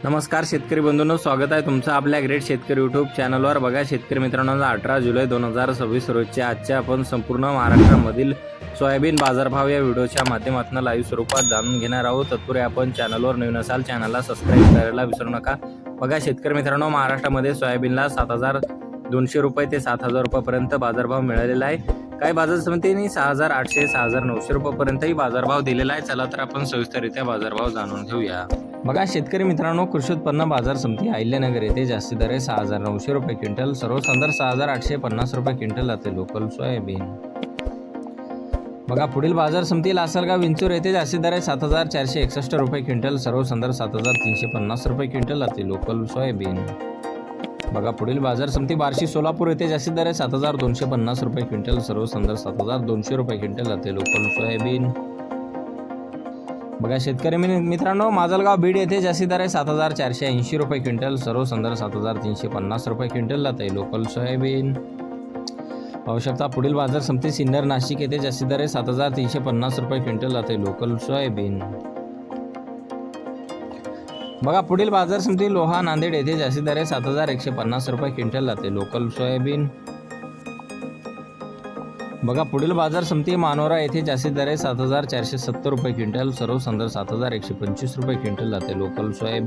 नमस्कार शेतकरी बंधूंनो, स्वागत आहे तुमचं आपल्या ग्रेट शेतकरी यूट्यूब चॅनलवर। बघा शेतकरी मित्रांनो, 18 जुलै 2026 रोजच्या आजच्या आपण संपूर्ण महाराष्ट्रामधील सोयाबीन बाजारभाव या व्हिडिओच्या माध्यमातून लाईव्ह स्वरूपात जाणून घेणार आहोत। तत्पूर्वी आपण चॅनलवर नवीन असाल चॅनलला सबस्क्राईब करायला विसरू नका। बघा शेतकरी मित्रांनो, महाराष्ट्रामध्ये सोयाबीनला 7,200 रुपये ते 7,000 रुपयापर्यंत बाजारभाव मिळालेला आहे। काही बाजार समितींनी 6,800 6,900 रुपयापर्यंतही बाजारभाव दिलेला आहे। चला तर आपण सविस्तररित्या बाजारभाव जाणून घेऊया। बघा शेतकरी मित्रांनो, कृषी उत्पन्न बाजार समिती अहिल्यानगर येथे जास्ती दर आहे 6,900 रुपये क्विंटल, सर्वसाधारण 6,850 रुपये क्विंटल जाते लोकल सोयाबीन। बघा पुढील बाजार समिती लासलगाव विंचूर येथे जास्ती दर आहे 7,461 रुपये क्विंटल, सर्वसाधारण 7,350 रुपये क्विंटल जाते लोकल सोयाबीन। बघा पुढील बाजार समिती बार्शी सोलापूर येथे जास्ती दर आहे 7,250 रुपये क्विंटल, सर्वसाधारण 7,200 रुपये क्विंटल जाते लोकल सोयाबीन। बघा शेतकरी मित्रांनो, माजलगाव बीड येथे जास्ती दर आहे 7,480 रुपये क्विंटल, सर्वसाधारण 7,350 रुपये क्विंटल जाते लोकल सोयाबीन। पाहू शकता पुढील बाजार समिती सिन्नर नाशिक येथे जास्ती दर आहे 7,350 रुपये क्विंटल जाते लोकल सोयाबीन। बघा पुढील बाजार समिती लोहा नांदेड येथे जास्ती दर आहे 7,150 रुपये क्विंटल जाते लोकल सोयाबीन। बघा पुढील बाजार समिती मानोरा येथे जास्ती दर आहे 7,470 रुपये क्विंटल, सर्वसाधारण 7,125 रुपये क्विंटल जाते लोकल सोयाबीन।